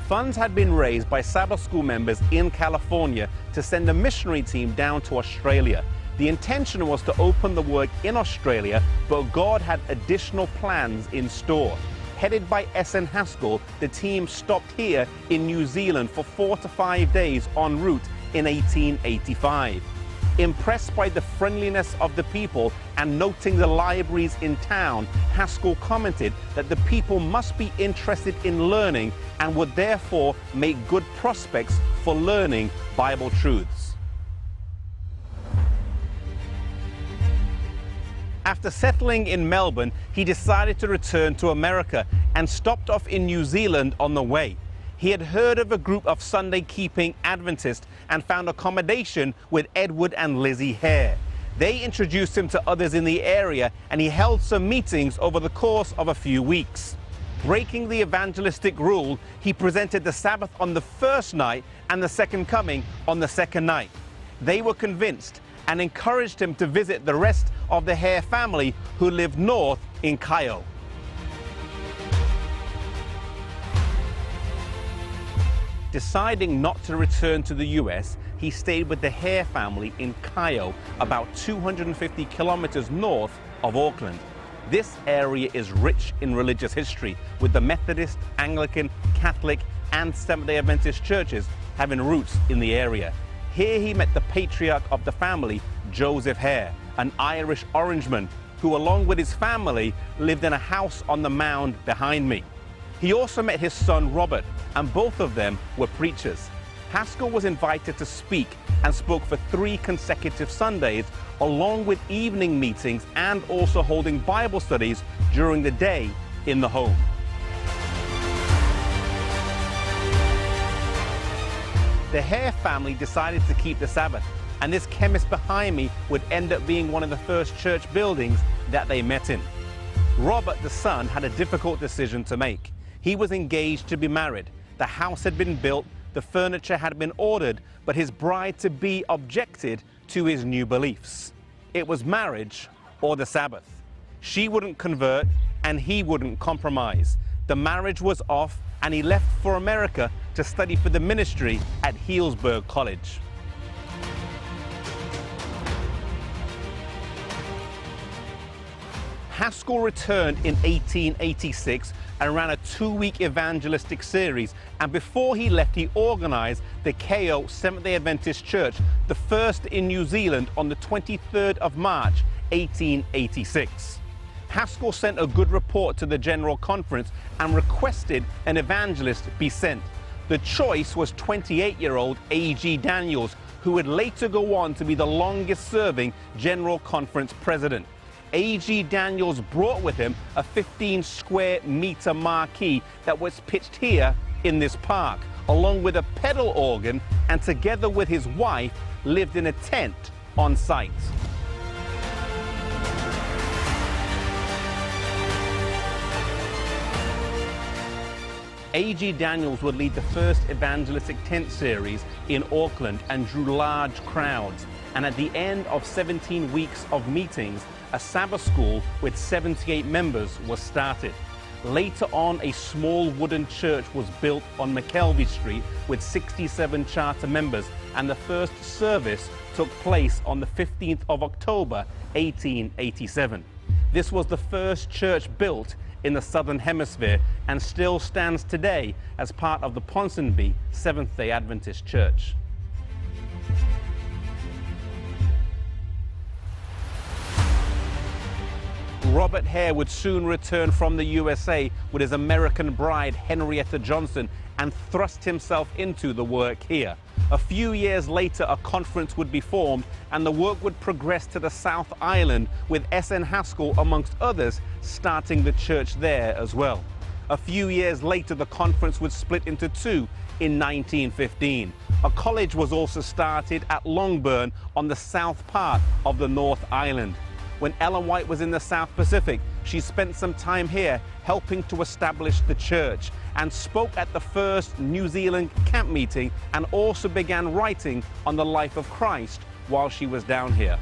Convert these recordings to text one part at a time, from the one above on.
Funds had been raised by Sabbath school members in California to send a missionary team down to Australia. The intention was to open the work in Australia, but God had additional plans in store. Headed by S.N. Haskell, the team stopped here in New Zealand for 4 to 5 days en route in 1885. Impressed by the friendliness of the people and noting the libraries in town, Haskell commented that the people must be interested in learning and would therefore make good prospects for learning Bible truths. After settling in Melbourne, he decided to return to America and stopped off in New Zealand on the way. He had heard of a group of Sunday-keeping Adventists and found accommodation with Edward and Lizzie Hare. They introduced him to others in the area, and he held some meetings over the course of a few weeks. Breaking the evangelistic rule, he presented the Sabbath on the first night and the second coming on the second night. They were convinced and encouraged him to visit the rest of the Hare family who lived north in Cayo. Deciding not to return to the US, he stayed with the Hare family in Cayo, about 250 kilometers north of Auckland. This area is rich in religious history, with the Methodist, Anglican, Catholic, and Seventh-day Adventist churches having roots in the area. Here he met the patriarch of the family, Joseph Hare, an Irish Orangeman, who along with his family lived in a house on the mound behind me. He also met his son Robert, and both of them were preachers. Haskell was invited to speak and spoke for 3 consecutive Sundays, along with evening meetings and also holding Bible studies during the day in the home. The Hare family decided to keep the Sabbath, and this chemist behind me would end up being one of the first church buildings that they met in. Robert, the son, had a difficult decision to make. He was engaged to be married. The house had been built, the furniture had been ordered, but his bride-to-be objected to his new beliefs. It was marriage or the Sabbath. She wouldn't convert, and he wouldn't compromise. The marriage was off, and he left for America to study for the ministry at Healdsburg College. Haskell returned in 1886 and ran a 2-week evangelistic series, and before he left he organized the Cayo Seventh-day Adventist Church, the first in New Zealand, on the 23rd of March 1886. Haskell sent a good report to the General Conference and requested an evangelist be sent. The choice was 28-year-old A.G. Daniels, who would later go on to be the longest-serving General Conference president. A.G. Daniels brought with him a 15-square-meter marquee that was pitched here in this park, along with a pedal organ, and together with his wife lived in a tent on site. A.G. Daniels would lead the first evangelistic tent series in Auckland and drew large crowds. And at the end of 17 weeks of meetings, a Sabbath school with 78 members was started. Later on, a small wooden church was built on McKelvey Street with 67 charter members, and the first service took place on the 15th of October, 1887. This was the first church built in the Southern Hemisphere and still stands today as part of the Ponsonby Seventh-day Adventist Church. Robert Hare would soon return from the USA with his American bride, Henrietta Johnson, and thrust himself into the work here. A few years later, a conference would be formed, and the work would progress to the South Island, with S.N. Haskell, amongst others, starting the church there as well. A few years later, the conference would split into 2 in 1915. A college was also started at Longburn on the south part of the North Island. When Ellen White was in the South Pacific, she spent some time here helping to establish the church, and spoke at the first New Zealand camp meeting, and also began writing on the life of Christ while she was down here.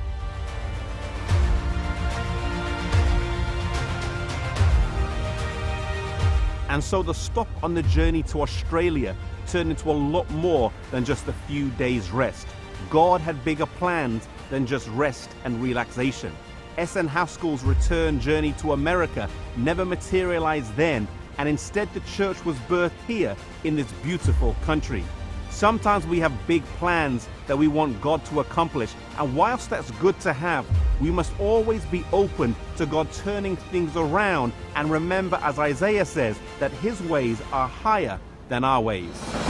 And so the stop on the journey to Australia turned into a lot more than just a few days' rest. God had bigger plans than just rest and relaxation. S.N. Haskell's return journey to America never materialized then, and instead the church was birthed here in this beautiful country. Sometimes we have big plans that we want God to accomplish, and whilst that's good to have, we must always be open to God turning things around and remember, as Isaiah says, that his ways are higher than our ways.